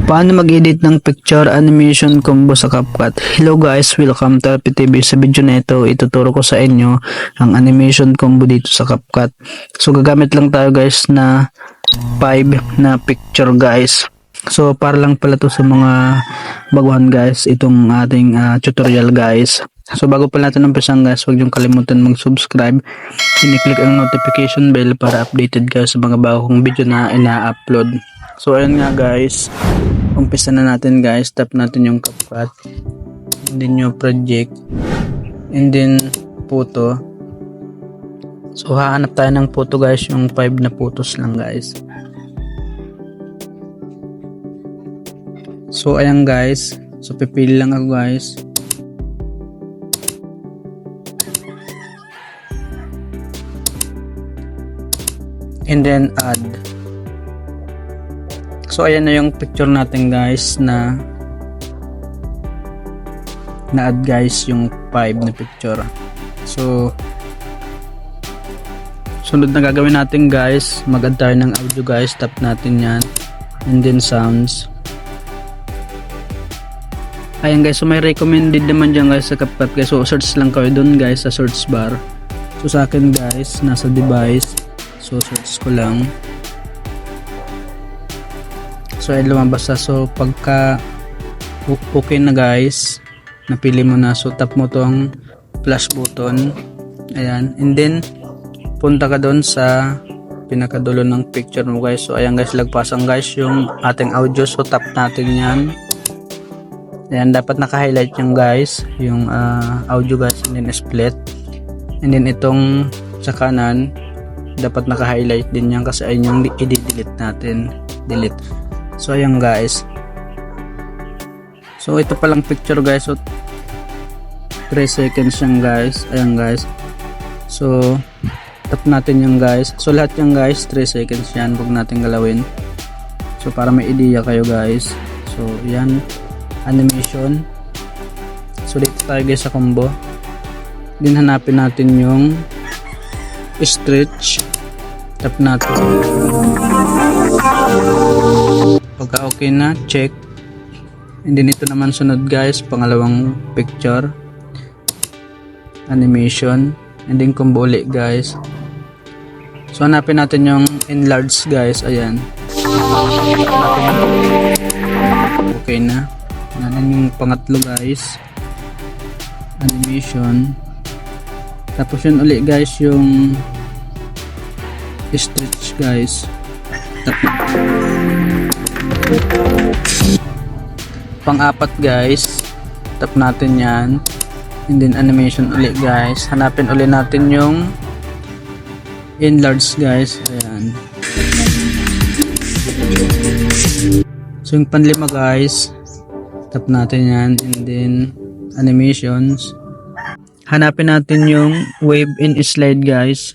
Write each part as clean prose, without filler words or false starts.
Paano mag-edit ng picture animation combo sa CapCut? Hello guys, welcome to PTV. Sa video na ito, ituturo ko sa inyo ang animation combo dito sa CapCut. So gagamit lang tayo guys na 5 na picture guys. So para lang pala to sa mga baguhan guys, itong ating tutorial guys. So bago pala natin umpisan guys, huwag niyong kalimutan mag-subscribe. I-click ang notification bell para updated kayo sa mga bagong video na ina-upload. So ayun nga guys, umpisa na natin guys. Tap natin yung CapCut, and then yung project, and then photo. So hahanap tayo ng photo guys, yung 5 na photos lang guys. So ayan guys, so pipili lang ako guys. And then add. So ayan na yung picture natin guys na add guys, yung 5 na picture. So sunod na gagawin natin guys, mag-add tayo ng audio guys. Tap natin yan, and then sounds. Ayan guys, so may recommended naman dyan guys sa CapCut guys. So search lang kayo dun guys sa search bar. So sa akin guys, nasa device, so search ko lang. So ay lumabas na. So pagka okay na guys, napili mo na, so tap mo tong plus button, ayan, and then punta ka doon sa pinakadulo ng picture mo guys. So ayan guys, lagpasan guys yung ating audio. So tap natin yan, ayan, dapat naka-highlight yung guys, yung audio guys, and then split, and then itong sa kanan dapat naka-highlight din yan kasi ayun yung i-delete natin, delete. So ayan guys, so ito palang picture guys. So 3 seconds yan guys, ayan guys. So tap natin yan guys. So lahat yan guys 3 seconds yan, huwag natin galawin. So para may idea kayo guys. So yan, animation. So dito tayo guys sa combo, din hanapin natin yung stretch, tap natin. Pagka okay na, check. And then ito naman sunod guys, pangalawang picture, animation, and then combo ulit guys. So hanapin natin yung enlarge guys, ayan. Okay na. Yan yung pangatlo guys, animation. Tapos yun ulit guys, yung stretch guys. Pang-apat guys, tap natin yan, and then animation ulit guys. Hanapin ulit natin yung enlarge guys, ayan. So yung panlima guys, tap natin yan, and then animations. Hanapin natin yung wave in slide guys.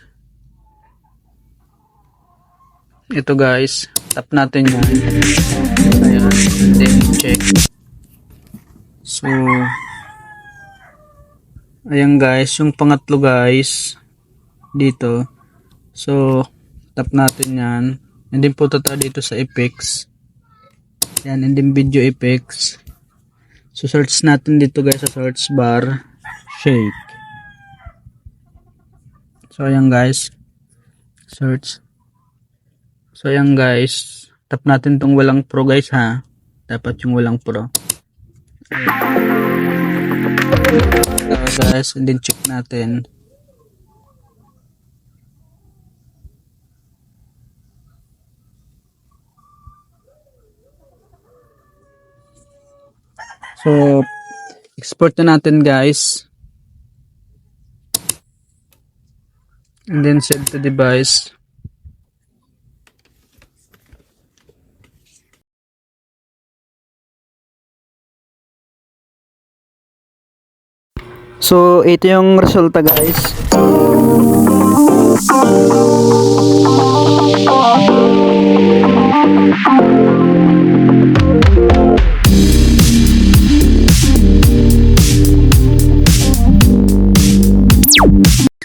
Ito guys, tap natin yan, ayan, and then check. So ayan guys, yung pangatlo guys dito. So tap natin yan, and then punta tayo dito sa effects, yan, and then video effects. So search natin dito guys sa search bar, shake. So ayan guys, search. So ayan guys, tap natin tong walang pro guys ha, dapat yung walang pro. So guys, and then check natin. So export na natin guys, and then send to device. So ito yung resulta guys.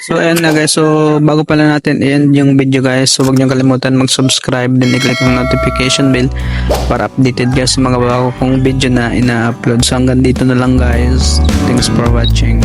So So ayan na guys, so bago pala natin i-end yung video guys, so huwag niyo kalimutan mag-subscribe din i-click ang notification bell para updated guys sa mga bago kong video na ina-upload. So hanggang dito na lang guys. Thanks for watching.